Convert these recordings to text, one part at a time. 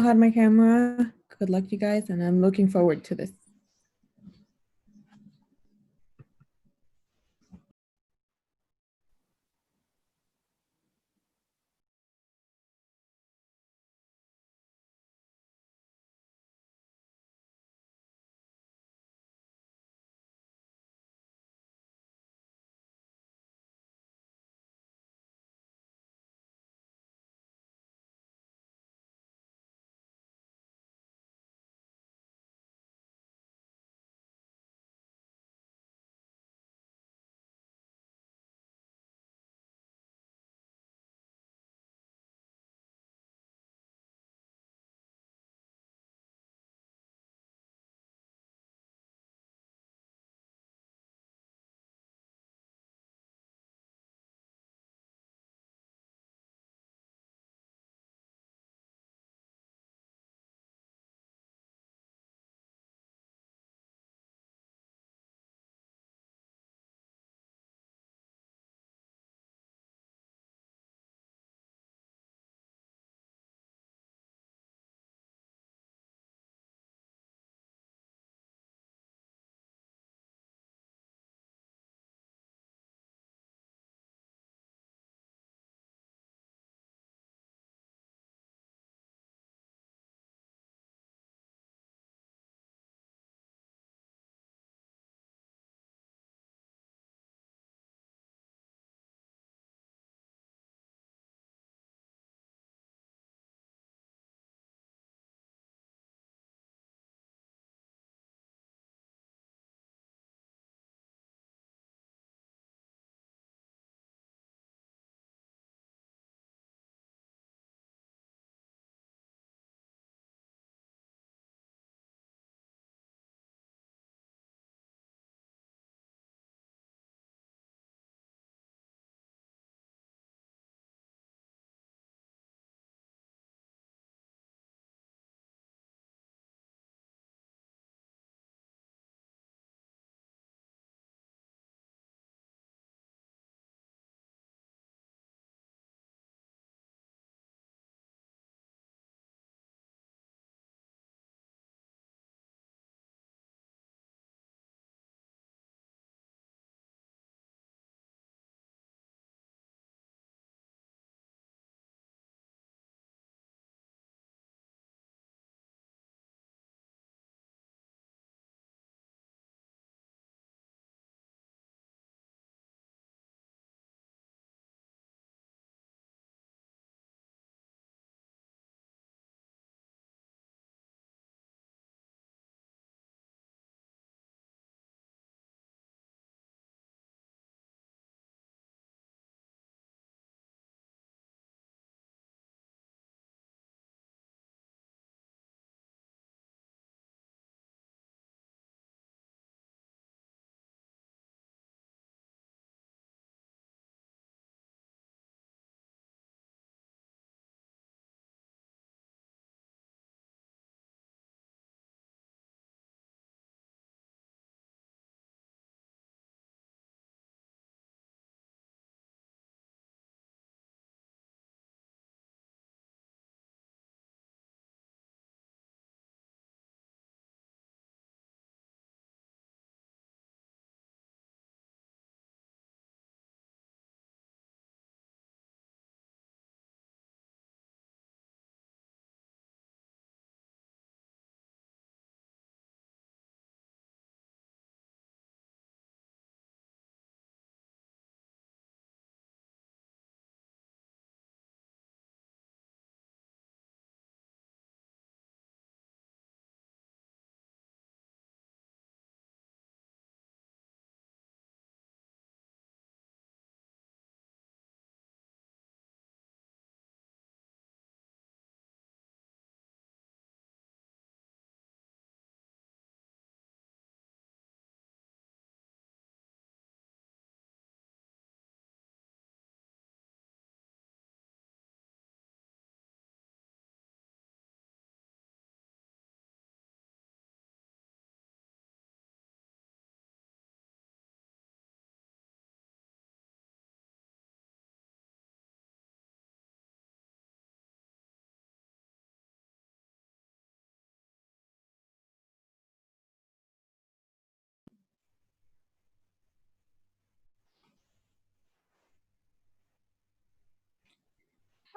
had my camera. Good luck, you guys, and I'm looking forward to this.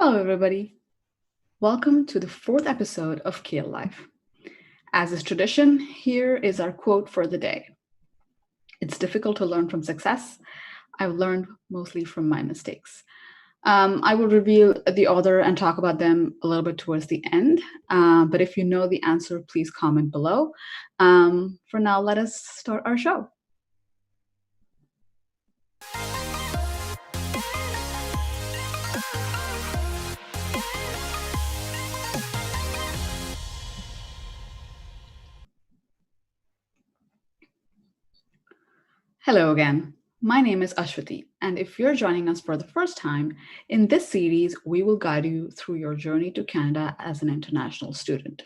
Hello, everybody. Welcome to the fourth episode of CAEL Life. As is tradition, here is our quote for the day. It's difficult to learn from success. I've learned mostly from my mistakes. I will reveal the author and talk about them a little bit towards the end. But if you know the answer, please comment below. For now, let us start our show. Hello again. My name is Ashwati, and if you're joining us for the first time, in this series, we will guide you through your journey to Canada as an international student.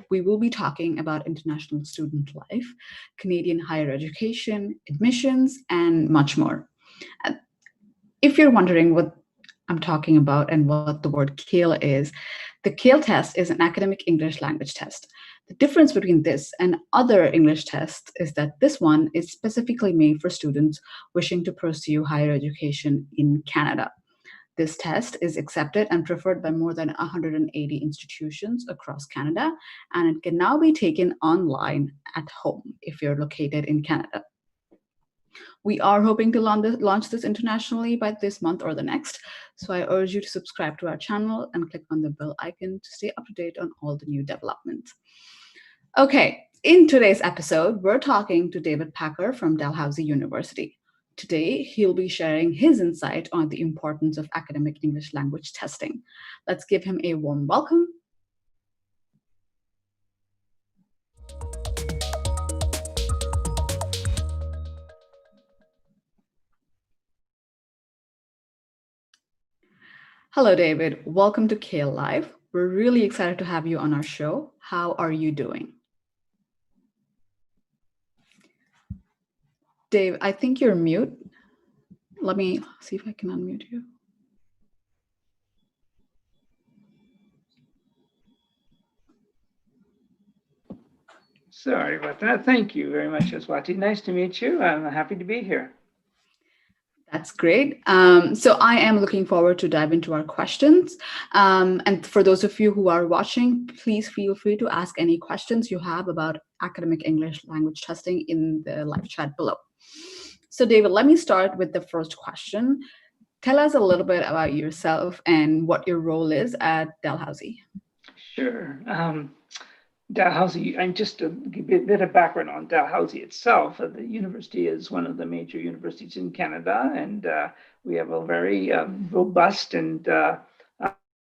We will be talking about international student life, Canadian higher education, admissions, and much more. If you're wondering what I'm talking about and what the word CAEL is, the CAEL test is an academic English language test. The difference between this and other English tests is that this one is specifically made for students wishing to pursue higher education in Canada. This test is accepted and preferred by more than 180 institutions across Canada, and it can now be taken online at home if you're located in Canada. We are hoping to launch this internationally by this month or the next. So I urge you to subscribe to our channel and click on the bell icon to stay up to date on all the new developments. Okay, in today's episode, we're talking to David Packer from Dalhousie University. Today, he'll be sharing his insight on the importance of academic English language testing. Let's give him a warm welcome. Hello, David. Welcome to CAEL Live. We're really excited to have you on our show. How are you doing? Dave, I think you're mute. Let me see if I can unmute you. Sorry about that. Thank you very much, Aswati. Nice to meet you. I'm happy to be here. That's great. So I am looking forward to dive into our questions. And for those of you who are watching, please feel free to ask any questions you have about academic English language testing in the live chat below. So David, let me start with the first question. Tell us a little bit about yourself and what your role is at Dalhousie. Sure. Dalhousie, I'm just a bit of background on Dalhousie itself. The university is one of the major universities in Canada, and we have a very robust and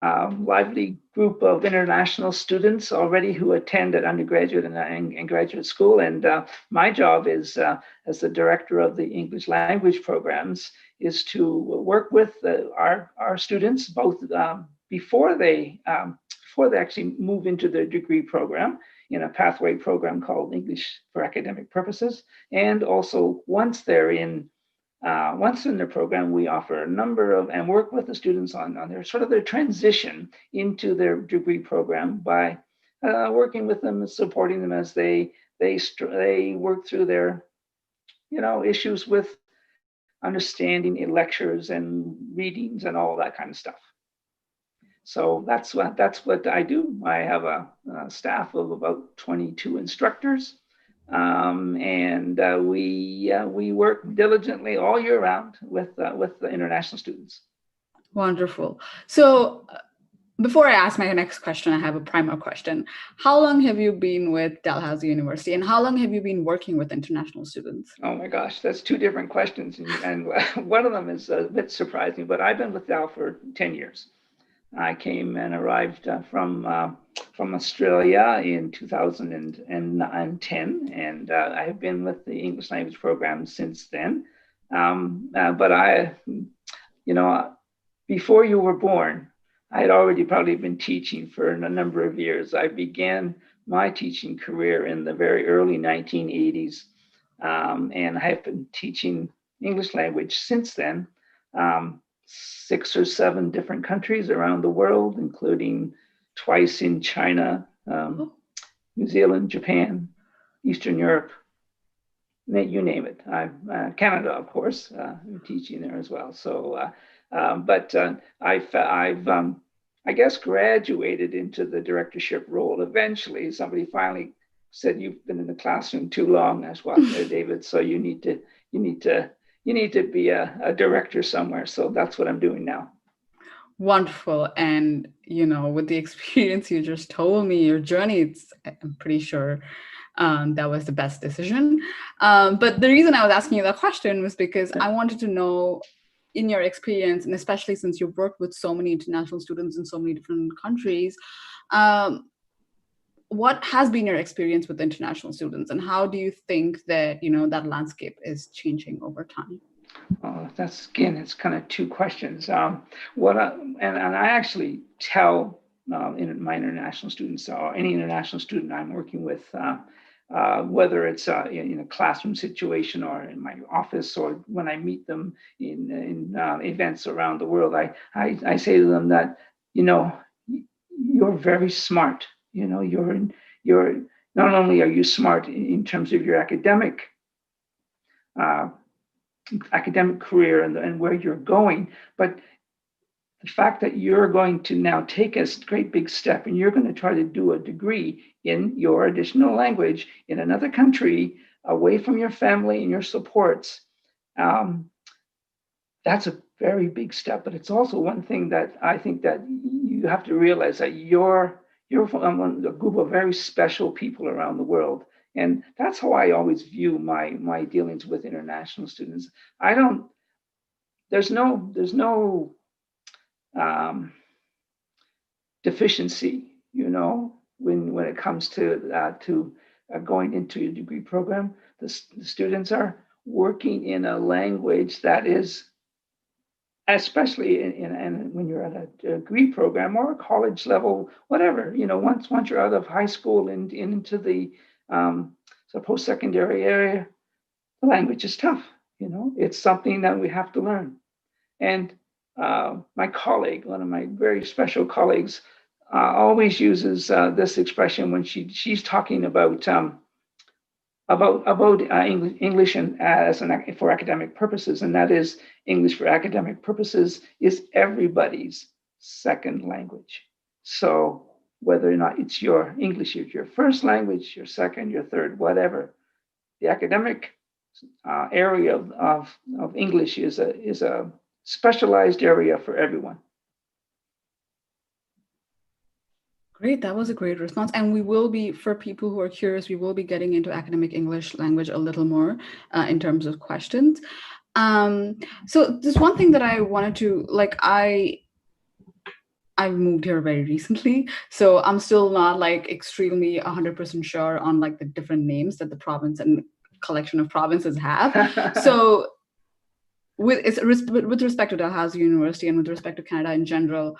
lively group of international students already who attend at undergraduate and graduate school. And my job is, as the director of the English language programs, is to work with our students both before they actually move into their degree program in a pathway program called English for Academic Purposes. And also once in their program, we offer a number of, and work with the students on their sort of their transition into their degree program by working with them and supporting them as they work through their, issues with understanding lectures and readings and all that kind of stuff. So that's what I do. I have a staff of about 22 instructors, and we work diligently all year round with the international students. Wonderful. So before I ask my next question, I have a primer question. How long have you been with Dalhousie University, and how long have you been working with international students? Oh my gosh, that's two different questions, and one of them is a bit surprising, but I've been with Dal for 10 years. I came and arrived from Australia in 2010, and I have been with the English language program since then. But before you were born, I had already probably been teaching for a number of years. I began my teaching career in the very early 1980s, and I have been teaching English language since then. 6 or 7 different countries around the world, including twice in China, New Zealand, Japan, Eastern Europe, you name it. Canada, of course, I'm teaching there as well. So, I've I guess, graduated into the directorship role. Eventually, somebody finally said, "You've been in the classroom too long, that's what, David. So you need to, you need to be a director somewhere." So that's what I'm doing now. Wonderful. And, with the experience you just told me, your journey, I'm pretty sure that was the best decision. But the reason I was asking you that question was because I wanted to know, in your experience, and especially since you've worked with so many international students in so many different countries, what has been your experience with international students, and how do you think that, that landscape is changing over time? That's again, it's kind of two questions. And I actually tell in my international students or any international student I'm working with, whether it's in a classroom situation or in my office or when I meet them in events around the world, I say to them that, you're very smart. You're not only are you smart in terms of your uh, academic career and where you're going, but the fact that you're going to now take a great big step and you're going to try to do a degree in your additional language in another country, away from your family and your supports, that's a very big step. But it's also one thing that I think that you have to realize that you're from a group of very special people around the world. And that's how I always view my dealings with international students. I don't, there's no um, deficiency, when it comes to going into a degree program. The students are working in a language that is, especially in when you're at a degree program or a college level, whatever, once you're out of high school and into the so post-secondary area, the language is tough. It's something that we have to learn. And my colleague, one of my very special colleagues, always uses this expression when she's talking about English and for academic purposes, and that is English for academic purposes is everybody's second language. So whether or not it's your English is your first language, your second, your third, whatever, the academic area of English is a specialized area for everyone. Great, that was a great response. And we will be, for people who are curious, we will be getting into academic English language a little more in terms of questions. So there's one thing that I wanted to, I've moved here very recently, so I'm still not extremely 100% sure on the different names that the province and collection of provinces have. So with respect to Dalhousie University and with respect to Canada in general,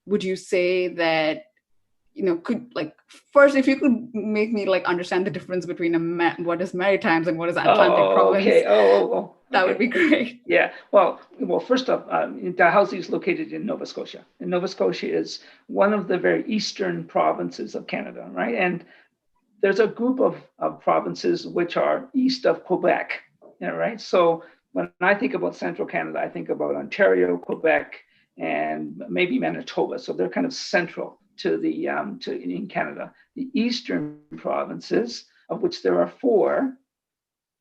would you say that, could first, if you could make me understand the difference between what is Maritimes and what is Atlantic province? Okay. Okay. That would be great. Yeah. Well. First off, Dalhousie is located in Nova Scotia, and Nova Scotia is one of the very eastern provinces of Canada, right? And there's a group of provinces which are east of Quebec, right? So when I think about central Canada, I think about Ontario, Quebec, and maybe Manitoba. So they're kind of central to in Canada. The eastern provinces, of which there are four,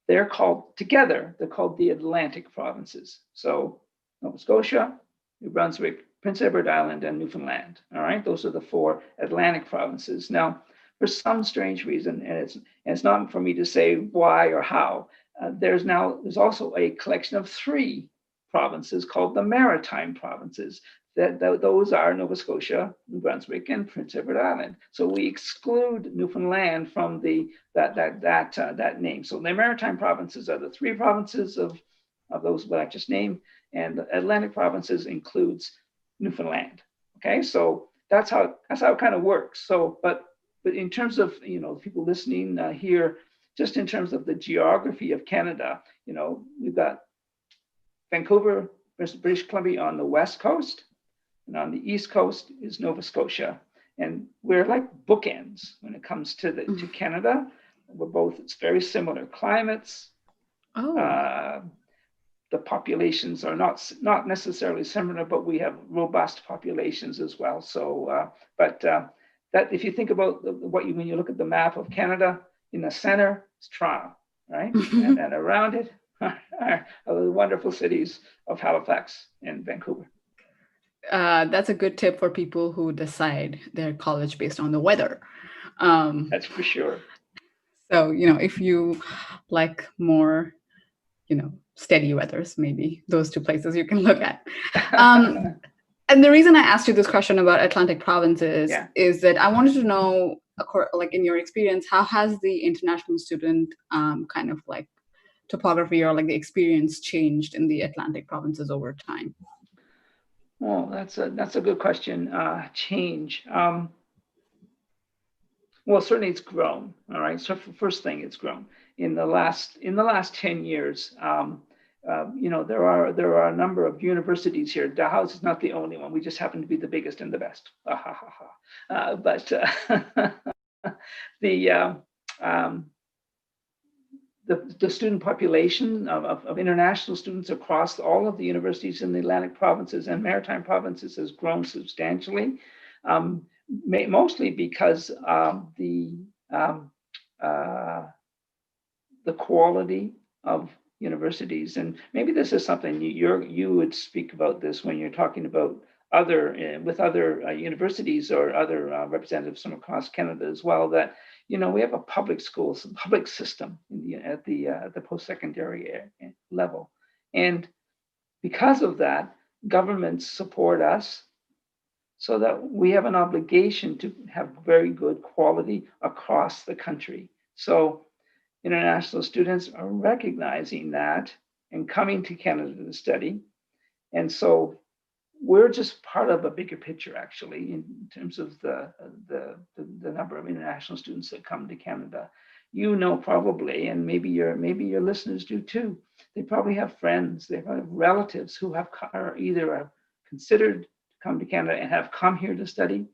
they're called the Atlantic provinces. So Nova Scotia, New Brunswick, Prince Edward Island, and Newfoundland. All right, those are the four Atlantic provinces. Now, for some strange reason, and it's not for me to say why or how, there's also a collection of three provinces called the Maritime provinces. Those are Nova Scotia, New Brunswick, and Prince Edward Island. So we exclude Newfoundland from that name. So the Maritime provinces are the three provinces of those what I just named, and the Atlantic provinces includes Newfoundland. Okay, so that's how it kind of works. So, but in terms of people listening here, just in terms of the geography of Canada, we've got Vancouver, British Columbia on the west coast. And on the east coast is Nova Scotia, and we're like bookends when it comes to Canada. It's very similar climates, the populations are not necessarily similar, but we have robust populations as well. So, that if you think about when you look at the map of Canada, in the center is Toronto, right, and around it are the wonderful cities of Halifax and Vancouver. That's a good tip for people who decide their college based on the weather. That's for sure. So, if you like more, steady weathers, maybe those two places you can look at. And the reason I asked you this question about Atlantic provinces is that I wanted to know, like in your experience, how has the international student kind of like topography or like the experience changed in the Atlantic provinces over time? Well, that's a good question. Change. Well, certainly it's grown. All right. So first thing, it's grown in the last 10 years. There are a number of universities here. Dalhousie is not the only one. We just happen to be the biggest and the best. But the student population of international students across all of the universities in the Atlantic provinces and Maritime provinces has grown substantially, mostly because the quality of universities. And maybe this is something you would speak about this when you're talking about other universities or other representatives from across Canada as well, that we have a public system at the post-secondary level, and because of that, governments support us so that we have an obligation to have very good quality across the country. So international students are recognizing that and coming to Canada to study. And so we're just part of a bigger picture, actually, in terms of the number of international students that come to Canada. Probably, and maybe your listeners do too. They probably have friends, they have relatives who are either considered to come to Canada and have come here to study.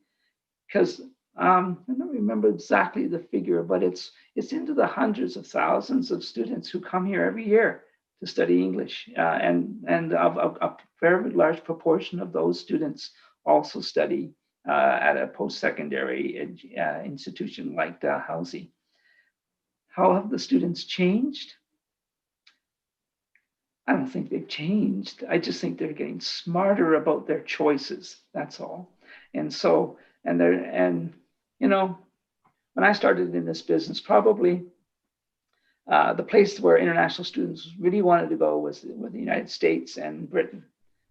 Because I don't remember exactly the figure, but it's into the hundreds of thousands of students who come here every year to study English, and a very large proportion of those students also study at a post-secondary institution like Dalhousie. How have the students changed? I don't think they've changed. I just think they're getting smarter about their choices. That's all. And so, when I started in this business, probably the place where international students really wanted to go was the United States and Britain.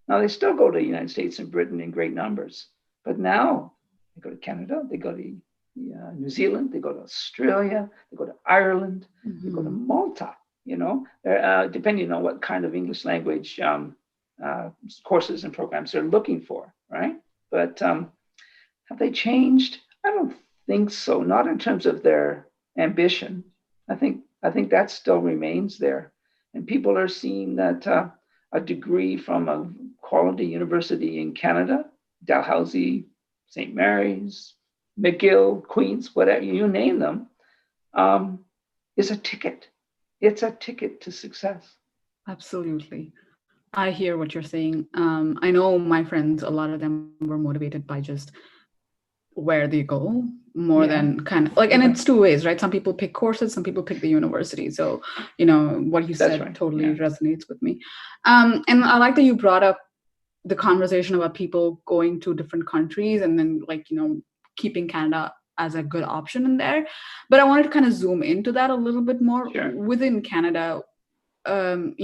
Now they still go to the United States and Britain in great numbers, but now they go to Canada, they go to New Zealand, they go to Australia, they go to Ireland, they go to Malta. Depending on what kind of English language courses and programs they're looking for, right? But have they changed? I don't think so. Not in terms of their ambition. I think that still remains there, and people are seeing that a degree from a quality university in Canada, Dalhousie, St. Mary's, McGill, Queen's, whatever you name them, is a ticket. It's a ticket to success. Absolutely. I hear what you're saying. I know my friends, a lot of them were motivated by just where they go more than kind of like, and it's two ways, right? Some people pick courses, some people pick the university. So, what you said totally resonates with me. And I like that you brought up the conversation about people going to different countries and then keeping Canada as a good option in there. But I wanted to kind of zoom into that a little bit more. Within Canada. What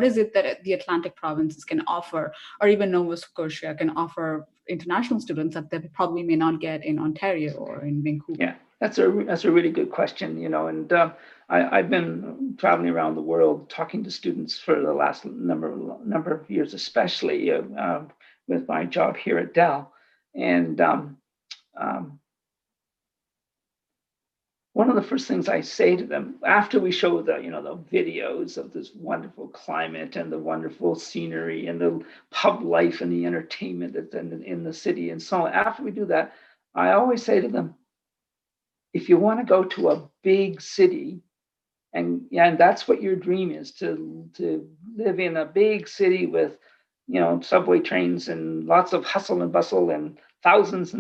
is it that the Atlantic provinces can offer, or even Nova Scotia can offer international students that they probably may not get in Ontario or in Vancouver? Yeah, that's a really good question, and I've been traveling around the world talking to students for the last number of years, especially with my job here at Dell. And one of the first things I say to them after we show the videos of this wonderful climate and the wonderful scenery and the pub life and the entertainment that's in the city and so on, after we do that, I always say to them, if you want to go to a big city, And that's what your dream is, to live in a big city with, subway trains and lots of hustle and bustle and thousands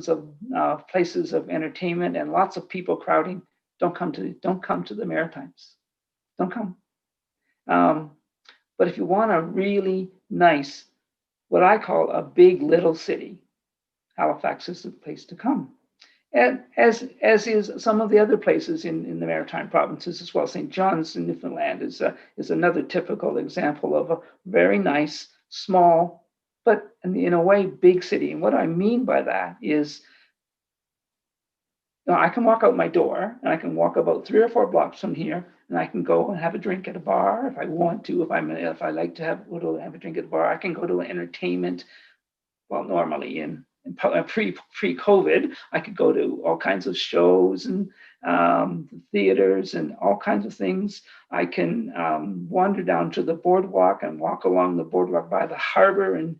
of places of entertainment and lots of people crowding. Don't come to the Maritimes. Don't come. But if you want a really nice, what I call a big little city, Halifax is the place to come. And as is some of the other places in the Maritime provinces as well. St. John's in Newfoundland is another typical example of a very nice, small, but in a way, big city. And what I mean by that is, I can walk out my door and I can walk about 3 or 4 blocks from here, and I can go and have a drink at a bar if I want to. If I like to have a drink at a bar, I can go to an entertainment. Well, normally in pre-COVID, I could go to all kinds of shows and theaters and all kinds of things. I can wander down to the boardwalk and walk along the boardwalk by the harbor and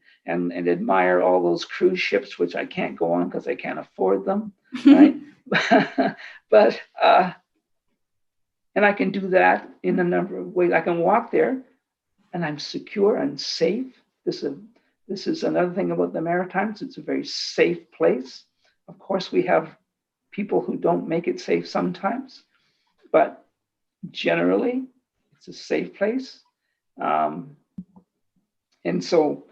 admire all those cruise ships, which I can't go on because I can't afford them, right? But and I can do that in a number of ways. I can walk there, and I'm secure and safe. This is another thing about the Maritimes. It's a very safe place. Of course, we have people who don't make it safe sometimes, but generally, it's a safe place. And so,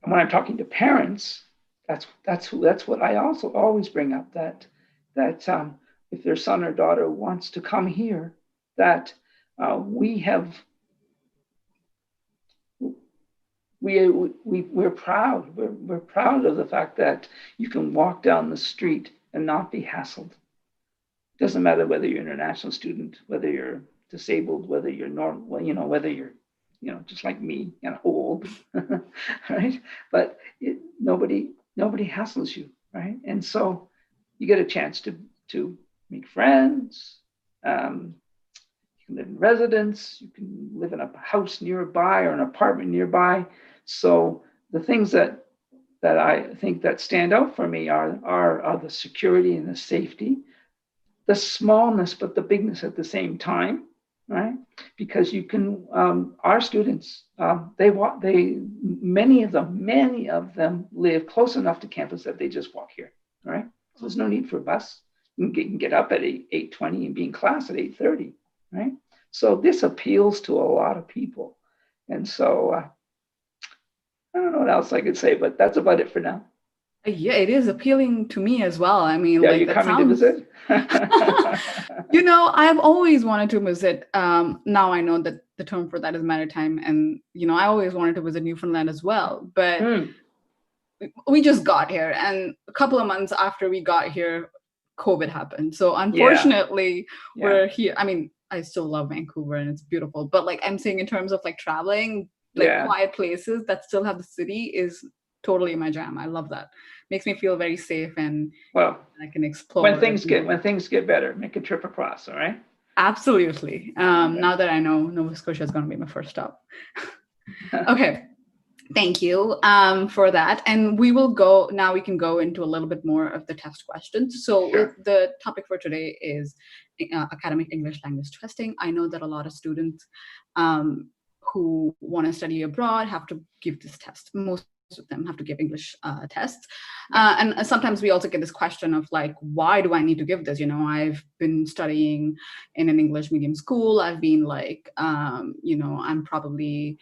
when I'm talking to parents, that's what I also always bring up. That if their son or daughter wants to come here, that we're proud. We're proud of the fact that you can walk down the street and not be hassled. It doesn't matter whether you're an international student, whether you're disabled, whether you're normal, whether you're, just like me and old, right? But nobody hassles you, right? And so you get a chance to make friends. You can live in residence. You can live in a house nearby or an apartment nearby. So the things that I think that stand out for me are the security and the safety, the smallness but the bigness at the same time, right? Because you can, our students, many of them live close enough to campus that they just walk here, right? So there's no need for a bus. You can get up at 8:20 and be in class at 8:30, right? So this appeals to a lot of people, and so I don't know what else I could say, but that's about it for now. Yeah, it is appealing to me as well. I mean, Yeah, like, you that coming to sounds. visit? I've always wanted to visit. Now I know that the term for that is maritime, and I always wanted to visit Newfoundland as well. But we just got here, and a couple of months after we got here, COVID happened. So unfortunately, we're here. I mean, I still love Vancouver and it's beautiful, but like I'm saying, in terms of like traveling, like quiet places that still have the city is totally my jam. I love that. Makes me feel very safe, and I can explore. When things get better, make a trip across. All right. Absolutely. Now that I know Nova Scotia is going to be my first stop. Okay. Thank you for that. And we can go into a little bit more of the test questions. So the topic for today is academic English language testing. I know that a lot of students who want to study abroad have to give this test. Most of them have to give English tests. And sometimes we also get this question of like, why do I need to give this? I've been studying in an English medium school. I've been like, I'm probably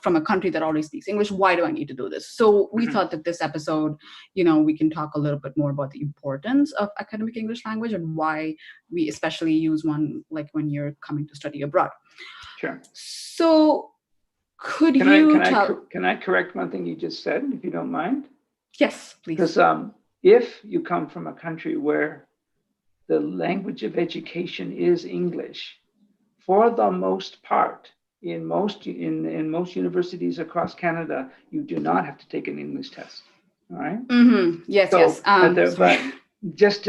from a country that already speaks English. Why do I need to do this? So we thought that this episode, we can talk a little bit more about the importance of academic English language and why we especially use one like when you're coming to study abroad. Sure. So can I correct one thing you just said, if you don't mind? Yes, please. Because if you come from a country where the language of education is English, for the most part, in most universities across Canada, you do not have to take an English test. All right. Mm-hmm. Yes. So, yes. But just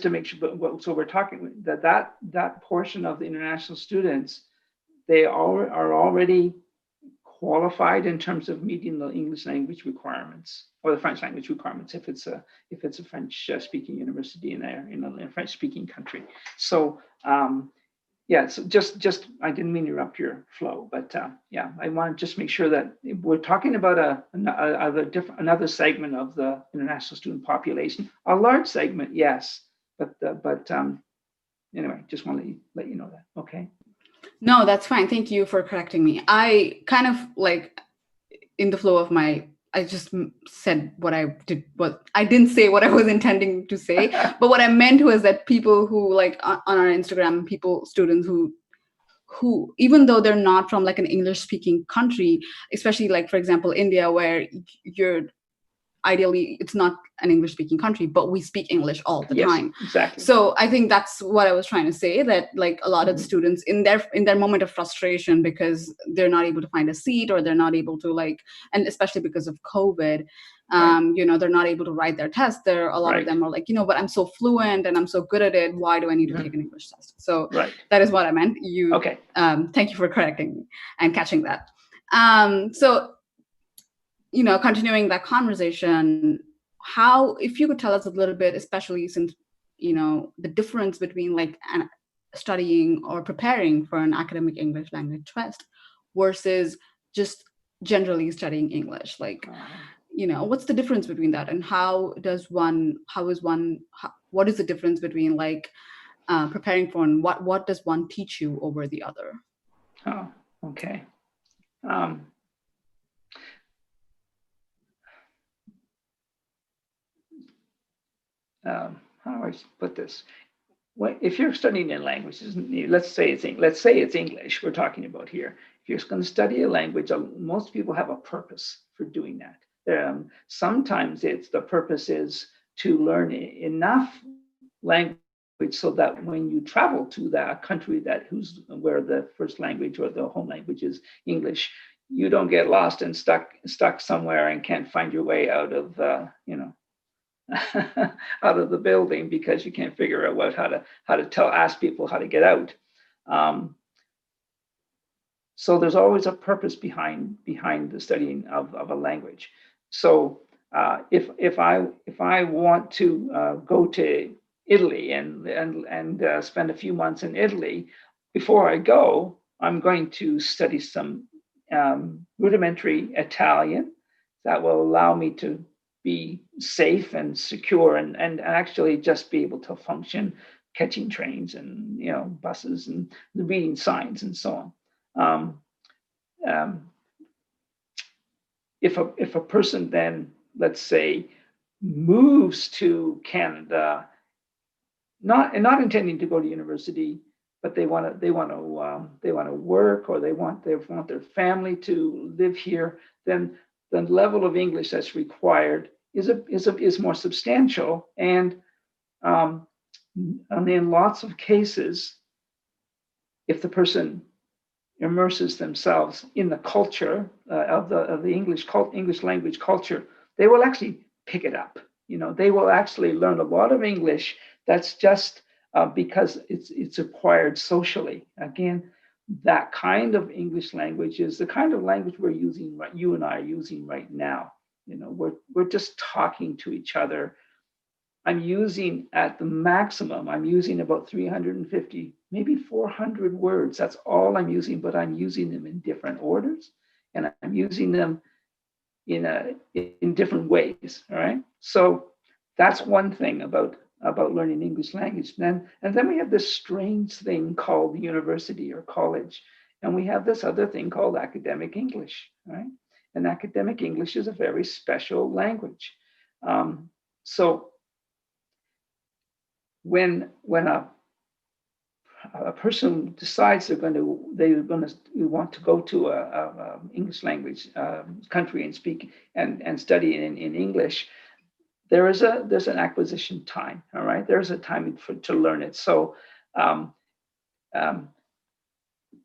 to make sure. So we're talking that portion of the international students, they are already qualified in terms of meeting the English language requirements or the French language requirements if it's a French speaking university in a French speaking country. So yeah, so just I didn't mean to interrupt your flow, but yeah, I want to just make sure that we're talking about another segment of the international student population, a large segment, yes, but anyway, just want to let you know that. Okay. No, that's fine. Thank you for correcting me. I kind of like in the flow of my, I just said what I did, what I didn't say what I was intending to say. But what I meant was that people who like on our Instagram, students who even though they're not from like an English speaking country, especially like for example India, where you're ideally it's not an English speaking country, but we speak English all the Yes, time. exactly. So I think that's what I was trying to say, that like a lot of students in their moment of frustration because they're not able to find a seat, or they're not able to like, and especially because of COVID, they're not able to write their test. There a lot of them are like, but I'm so fluent and I'm so good at it, why do I need to take an English test? So that is what I meant. Okay. Thank you for correcting me and catching that. So continuing that conversation, if you could tell us a little bit, especially since, the difference between like studying or preparing for an academic English language test versus just generally studying English, like, what's the difference between that, and what is the difference between like preparing for, and what does one teach you over the other? Oh, okay. How do I put this? If you're studying in languages, let's say it's English we're talking about here. If you're going to study a language, most people have a purpose for doing that. Sometimes the purpose is to learn enough language so that when you travel to that country where the first language or the home language is English, you don't get lost and stuck somewhere and can't find your way out of out of the building because you can't figure out how to ask people how to get out. So there's always a purpose behind the studying of a language. So if I want to go to Italy and spend a few months in Italy, before I go, I'm going to study some rudimentary Italian that will allow me to be safe and secure and actually just be able to function catching trains and buses and reading signs and so on. If a person then, let's say, moves to Canada, not intending to go to university, but they want to work, or they want their family to live here, then the level of English that's required is more substantial, and in lots of cases, if the person immerses themselves in the culture of the English language culture, they will actually pick it up. They will actually learn a lot of English that's just because it's acquired socially. Again, that kind of English language is the kind of language we're using, you and I are using right now. We're just talking to each other. I'm using at the maximum, I'm using about 350, maybe 400 words. That's all I'm using, but I'm using them in different orders, and I'm using them in different ways. All right. So that's one thing about learning English language. And then we have this strange thing called university or college, and we have this other thing called academic English. Right. And academic English is a very special language. So when a person decides they want to go to a English language country and speak and study in English, there's an acquisition time. All right, there's a time to learn it. So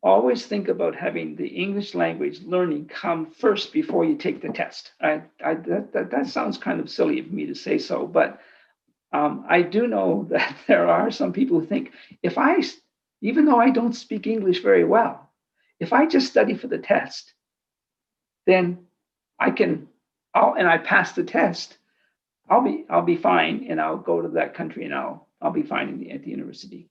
always think about having the English language learning come first before you take the test. That sounds kind of silly of me to say so, but I do know that there are some people who think even though I don't speak English very well, if I just study for the test, then and I pass the test, I'll be fine, and I'll go to that country and I'll be fine at the university.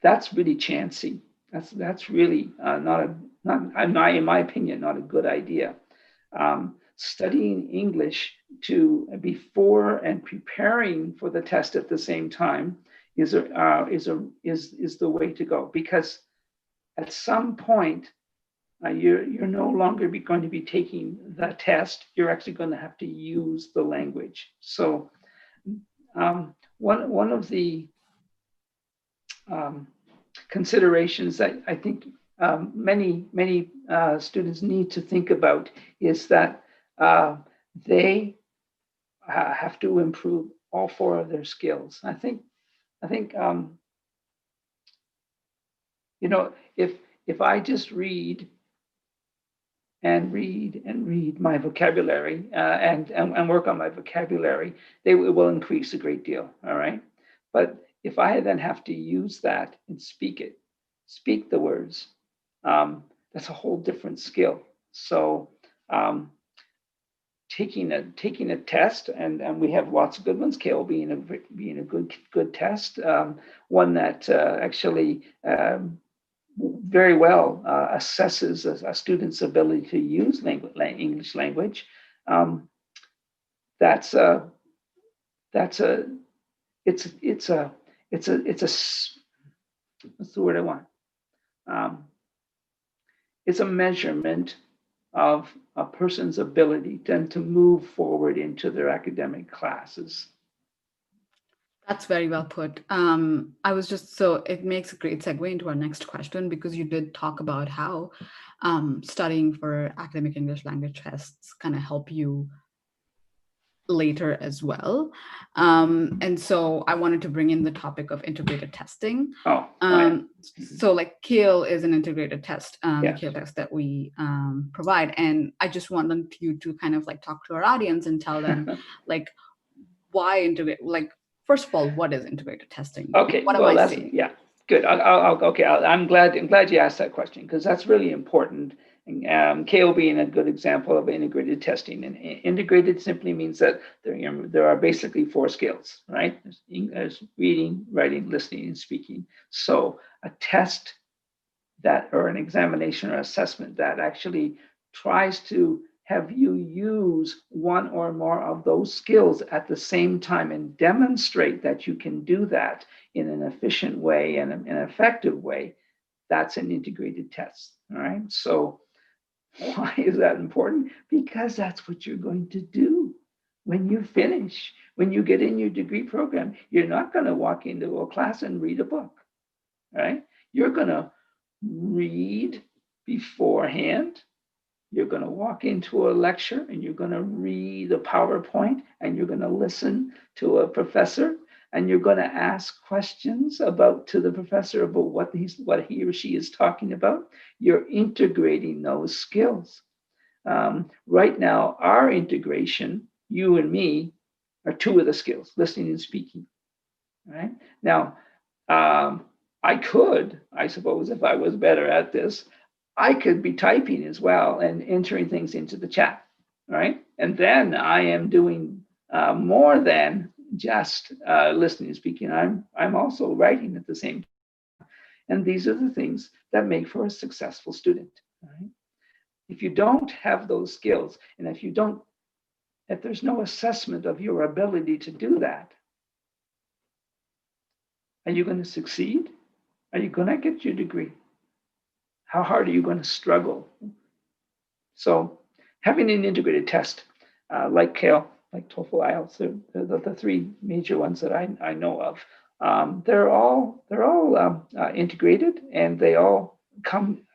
that's really chancy. That's really not in my opinion, not a good idea. Studying English before and preparing for the test at the same time is the way to go, because at some point you're no longer going to be taking the test. You're actually going to have to use the language. So one of the considerations that I think many students need to think about is that they have to improve all four of their skills. I think you know, if I just read my vocabulary and work on my vocabulary, it will increase a great deal. All right, but if I then have to use that and speak the words, that's a whole different skill. So taking a test, and we have lots of good ones. CAEL being a good test, one that actually very well assesses a student's ability to use English language. It's a what's the word I want? It's a measurement of a person's ability to move forward into their academic classes. That's very well put. It makes a great segue into our next question, because you did talk about how studying for academic English language tests kind of help you later as well. And so I wanted to bring in the topic of integrated testing. So like CAEL is an integrated test, Yes. CAEL test that we provide. And I just wanted you to kind of like talk to our audience and tell them like why integrate, like, first of all, what is integrated testing? Okay, what am I saying? Yeah, good. I'm glad you asked that question, because that's really important. CAEL being a good example of integrated testing. And integrated simply means that there are basically four skills, right? There's reading, writing, listening, and speaking. So a test or an examination or assessment that actually tries to have you use one or more of those skills at the same time and demonstrate that you can do that in an efficient way and an effective way, that's an integrated test. All right. So why is that important? Because that's what you're going to do when you finish, when you get in your degree program. You're not going to walk into a class and read a book, right? You're going to read beforehand. You're going to walk into a lecture and you're going to read a PowerPoint, and you're going to listen to a professor, and you're going to ask questions to the professor about what he or she is talking about. You're integrating those skills. Right now, our integration, you and me, are two of the skills, listening and speaking. Right now, I suppose, if I was better at this, I could be typing as well and entering things into the chat, right? And then I am doing more than just listening and speaking. I'm also writing at the same time. And these are the things that make for a successful student, right? If you don't have those skills, and if there's no assessment of your ability to do that, are you going to succeed? Are you going to get your degree? How hard are you going to struggle? So having an integrated test like CAEL, like TOEFL, IELTS, the three major ones that I know of, they're all integrated, and they all come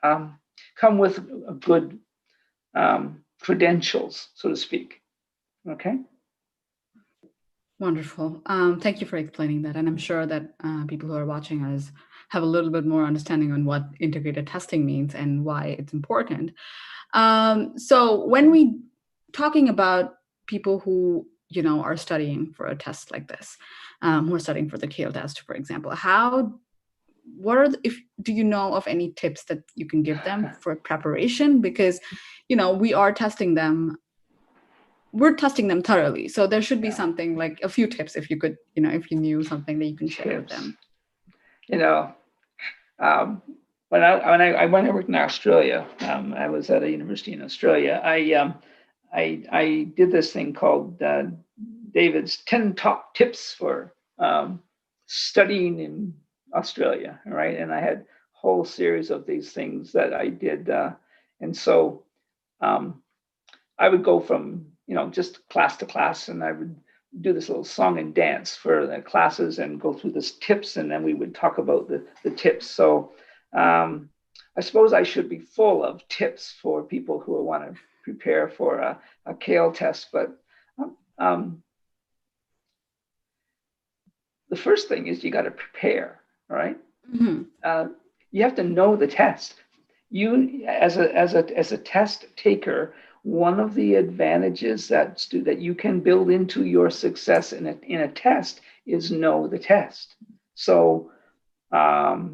with good credentials, so to speak. Okay. Wonderful. Thank you for explaining that. And I'm sure that people who are watching us have a little bit more understanding on what integrated testing means and why it's important. So when we talking about people who, are studying for a test like this, who are studying for the CAEL test, for example, do you know of any tips that you can give them for preparation? Because, we are testing them. We're testing them thoroughly. So there should be something like a few tips, if you could, if you knew something that you can share with them. you know, um, when I worked in Australia, I was at a university in Australia. I did this thing called David's 10 top tips for studying in Australia, right? And I had a whole series of these things that I did, and so um, I would go from just class to class, and I would do this little song and dance for the classes and go through this tips, and then we would talk about the tips. So I suppose I should be full of tips for people who want to prepare for a CAEL test, but um, the first thing is you got to prepare, right? Mm-hmm. You have to know the test. You, as a test taker, one of the advantages that you can build into your success in a test is know the test. So I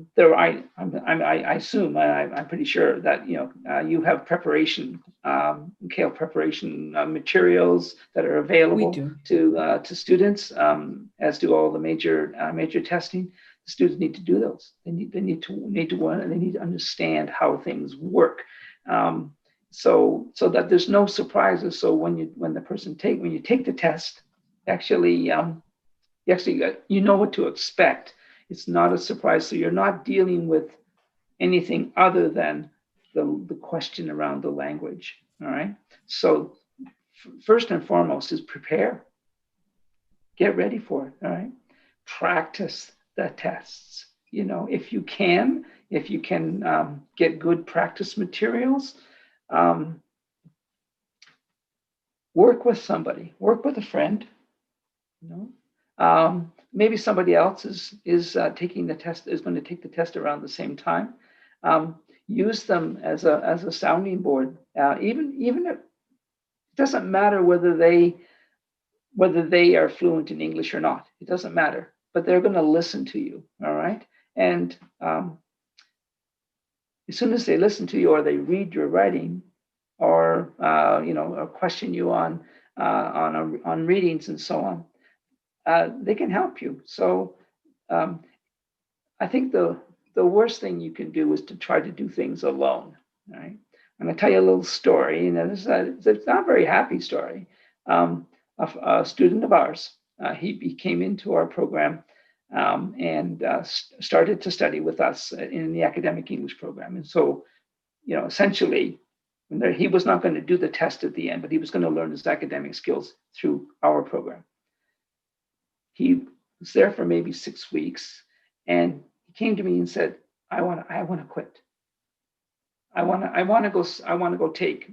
assume, I'm pretty sure that you have preparation, CAEL preparation materials that are We available do. to students, as do all the major testing. The students need to do those. They need to learn, and they need to understand how things work. So that there's no surprises. So when you take the test, actually you know what to expect. It's not a surprise. So you're not dealing with anything other than the question around the language. All right. So first and foremost is prepare. Get ready for it. All right. Practice the tests. If you can get good practice materials, work with somebody, work with a friend. Maybe somebody else is taking the test, is going to take the test around the same time. Use them as a sounding board. Even if it doesn't matter whether they are fluent in English or not. It doesn't matter, but they're going to listen to you. All right, and as soon as they listen to you or they read your writing, or or question you on readings and so on, they can help you. So I think the worst thing you can do is to try to do things alone. Right? I'm going to tell you a little story, and it's not a very happy story. A student of ours, he came into our program and started to study with us in the academic English program. And so, essentially, he was not going to do the test at the end, but he was going to learn his academic skills through our program. He was there for maybe 6 weeks, and he came to me and said, I want to quit. I want to go take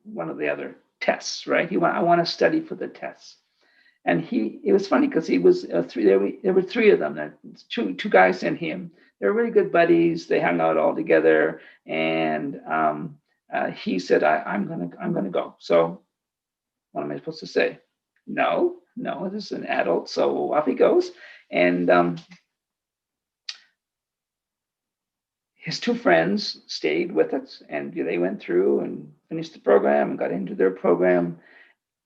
one of the other tests, right? I want to study for the tests. And it was funny because he was there were three of them, two guys and him. They're really good buddies. They hung out all together, and he said, I'm gonna go. So what am I supposed to say? No, this is an adult. So off he goes. And his two friends stayed with us, and they went through and finished the program and got into their program.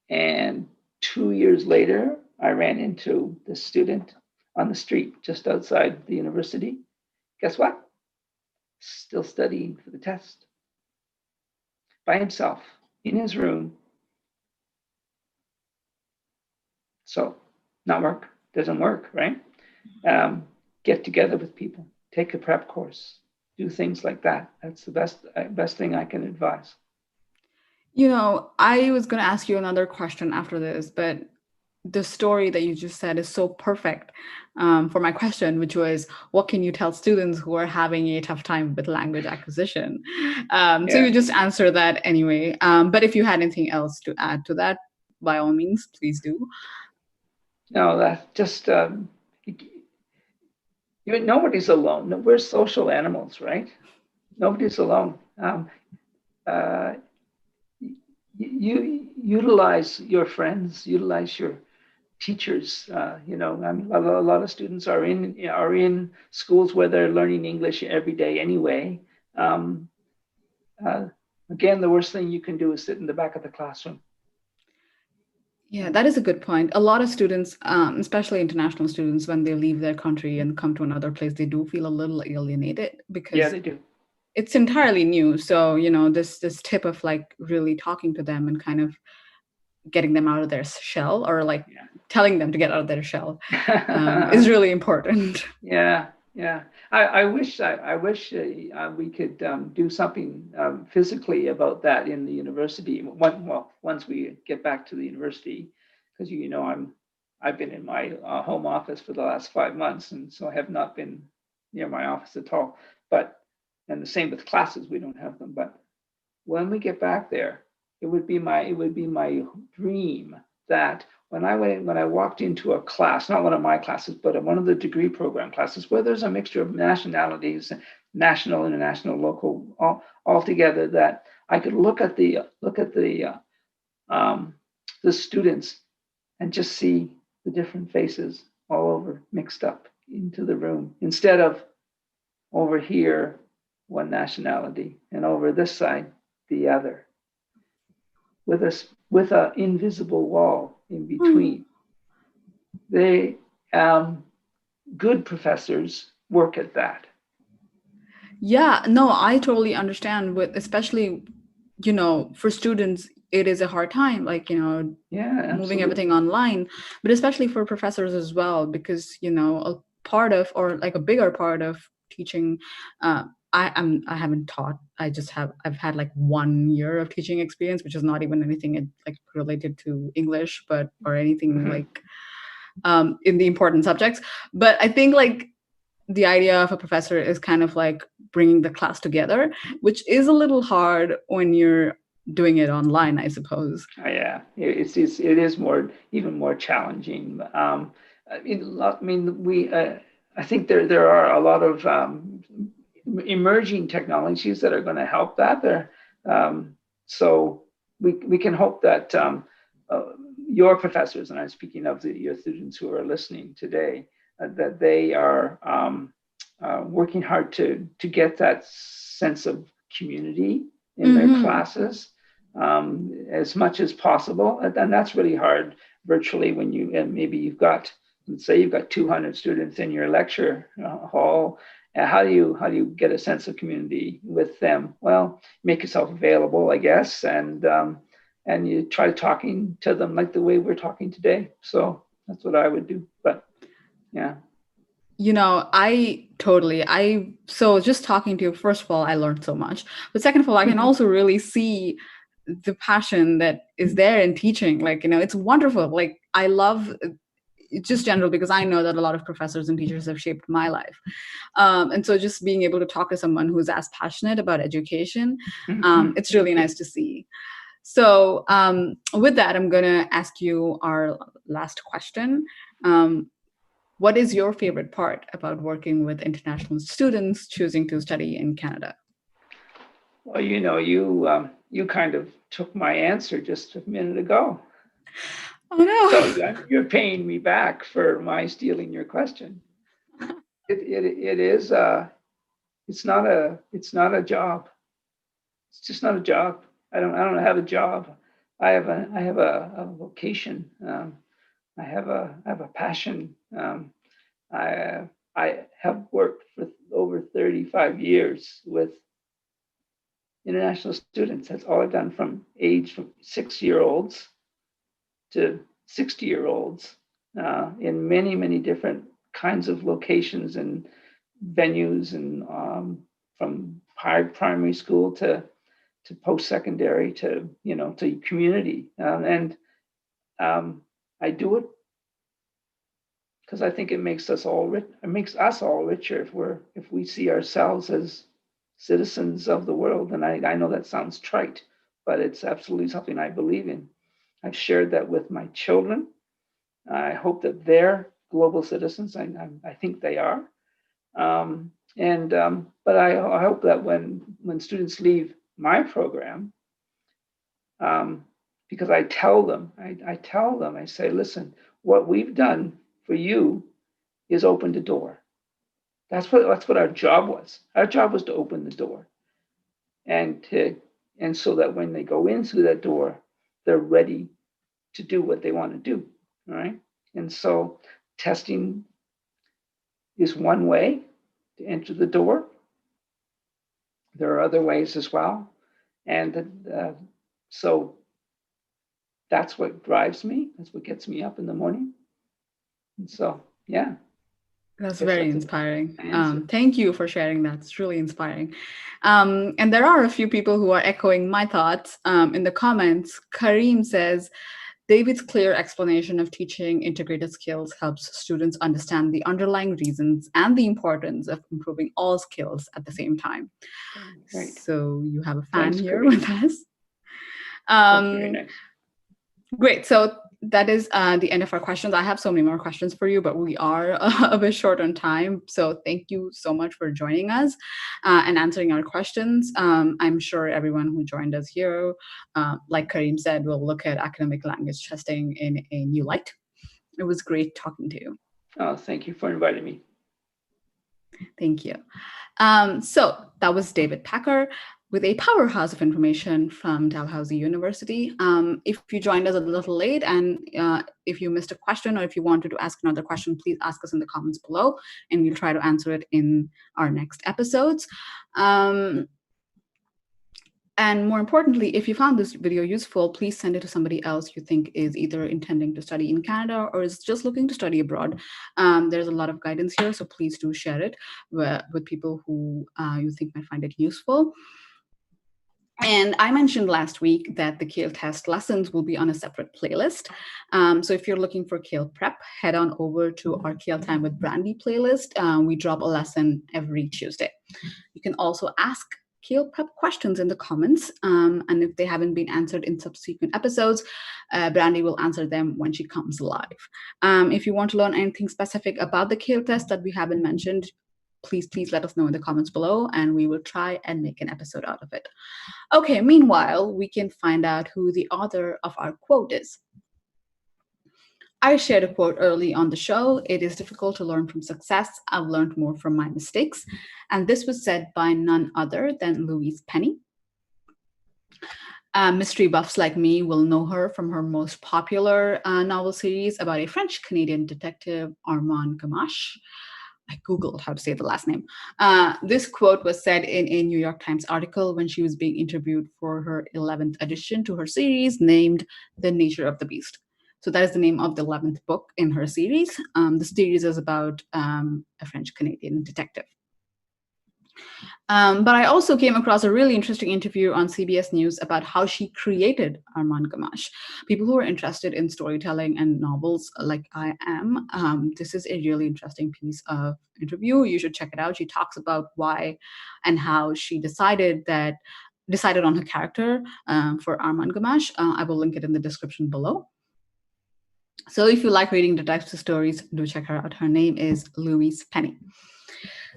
And 2 years later, I ran into this student on the street just outside the university. Guess what? Still studying for the test by himself in his room. So, doesn't work, right? Get together with people, take a prep course, do things like that. That's the best thing I can advise. I was going to ask you another question after this, but the story that you just said is so perfect for my question, which was, what can you tell students who are having a tough time with language acquisition? So you just answer that anyway. But if you had anything else to add to that, by all means, please do. No, that just nobody's alone. No, we're social animals, right? Nobody's alone. You utilize your friends, utilize your teachers. I mean, a lot of students are in schools where they're learning English every day anyway. Again, the worst thing you can do is sit in the back of the classroom. Yeah, that is a good point. A lot of students, especially international students, when they leave their country and come to another place, they do feel a little alienated Yeah, because they do. it's entirely new. So, this tip of like really talking to them and kind of getting them out of their shell, or like telling them to get out of their shell, is Yeah. really important. Yeah, yeah. I wish we could do something physically about that in the university. Once we get back to the university, because I've been in my home office for the last 5 months, and so I have not been near my office at all. But and the same with classes, we don't have them. But when we get back there, it would be my dream that when I walked into a class, not one of my classes, but one of the degree program classes, where there's a mixture of nationalities, national, international, local, all together, that I could um, the students and just see the different faces all over mixed up into the room, instead of over here one nationality and over this side the other, with an invisible wall in Hmm. between. They Good professors work at that. Yeah, no, I totally understand with, especially, for students, it is a hard time, like, Yeah, moving everything absolutely. online, but especially for professors as well, because, a part of, or like a bigger part of teaching, uh, I haven't taught. I've had like 1 year of teaching experience, which is not even anything like related to English, but or anything Mhm. like in the important subjects. But I think like the idea of a professor is kind of like bringing the class together, which is a little hard when you're doing it online, I suppose. Yeah, it is even more challenging. I think there are a lot of emerging technologies that are going to help that there. So we can hope that uh, your professors, and I'm speaking of your students who are listening today, that they are working hard to get that sense of community in their Hmm. classes as much as possible. And that's really hard virtually when maybe let's say you've got 200 students in your lecture hall. How do you get a sense of community with them? Well, make yourself available, I guess, and you try talking to them like the way we're talking today. So that's what I would do. But yeah. So just talking to you, first of all, I learned so much. But second of all, I can also really see the passion that is there in teaching. Like, it's wonderful. Like, I love just general, because I know that a lot of professors and teachers have shaped my life. And so just being able to talk to someone who's as passionate about education, it's really nice to see. So, with that, I'm going to ask you our last question. What is your favorite part about working with international students choosing to study in Canada? Well, you kind of took my answer just a minute ago. Oh So no. you're paying me back for my stealing your question. It is it's not a job. It's just not a job. I don't have a job. I have a vocation. I have a passion. I have worked for over 35 years with international students. That's all I've done, from 6-year-olds to 60-year-olds, in many, many different kinds of locations and venues, and from primary school to post-secondary to community. And I do it because I think it makes us all rich. It makes us all richer if we see ourselves as citizens of the world. And I know that sounds trite, but it's absolutely something I believe in. I've shared that with my children. I hope that they're global citizens. I think they are. But I hope that when students leave my program, um, because I say, listen, what we've done for you is open the door. That's what our job was. Our job was to open the door, and so that when they go in through that door, they're ready to do what they want to do. All right. And so testing is one way to enter the door. There are other ways as well. And so that's what drives me. That's what gets me up in the morning. And so, yeah. That's very inspiring. Answer. Thank you for sharing that. It's really inspiring. And there are a few people who are echoing my thoughts in the comments. Kareem says, David's clear explanation of teaching integrated skills helps students understand the underlying reasons and the importance of improving all skills at the same time. Right. So you have a fan Thanks, here Kareem. with us. That's very nice. Great. So that is the end of our questions. I have so many more questions for you, but we are a bit short on time. So thank you so much for joining us and answering our questions. I'm sure everyone who joined us here, like Kareem said, will look at academic language testing in a new light. It was great talking to you. Oh, thank you for inviting me. Thank you. So that was David Packer with a powerhouse of information from Dalhousie University. If you joined us a little late and if you missed a question or if you wanted to ask another question, please ask us in the comments below and we'll try to answer it in our next episodes. And more importantly, if you found this video useful, please send it to somebody else you think is either intending to study in Canada or is just looking to study abroad. There's a lot of guidance here, so please do share it with people who you think might find it useful. And I mentioned last week that the CAEL test lessons will be on a separate playlist. So if you're looking for CAEL prep, head on over to our CAEL Time with Brandy playlist. We drop a lesson every Tuesday. You can also ask CAEL prep questions in the comments. And if they haven't been answered in subsequent episodes, Brandy will answer them when she comes live. If you want to learn anything specific about the CAEL test that we haven't mentioned, please let us know in the comments below and we will try and make an episode out of it. Okay, meanwhile, we can find out who the author of our quote is. I shared a quote early on the show. It is difficult to learn from success. I've learned more from my mistakes. And this was said by none other than Louise Penny. Mystery buffs like me will know her from her most popular novel series about a French-Canadian detective, Armand Gamache. I Googled how to say the last name. This quote was said in a New York Times article when she was being interviewed for her 11th edition to her series named The Nature of the Beast. So that is the name of the 11th book in her series. The series is about a French-Canadian detective. But I also came across a really interesting interview on CBS News about how she created Armand Gamache. People who are interested in storytelling and novels like I am, this is a really interesting piece of interview. You should check it out. She talks about why and how she decided on her character for Armand Gamache. I will link it in the description below. So if you like reading detective stories, do check her out. Her name is Louise Penny.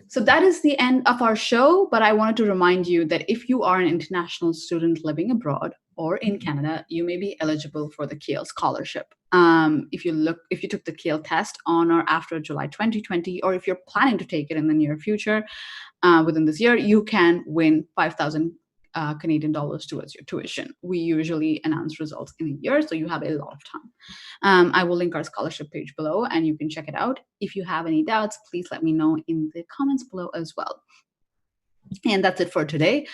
So that is the end of our show, but I wanted to remind you that if you are an international student living abroad or in Canada, you may be eligible for the CAEL scholarship. If you took the CAEL test on or after July 2020, or if you're planning to take it in the near future, within this year, you can win 5,000 Canadian dollars towards your tuition. We usually announce results in a year, so you have a lot of time. I will link our scholarship page below and you can check it out. If you have any doubts, please let me know in the comments below as well. And that's it for today.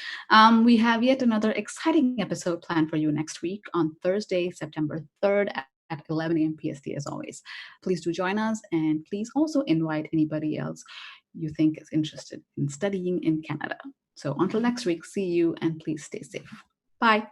We have yet another exciting episode planned for you next week on Thursday, September 3rd at 11 a.m. PST as always. Please do join us and please also invite anybody else you think is interested in studying in Canada. So until next week, see you and please stay safe. Bye.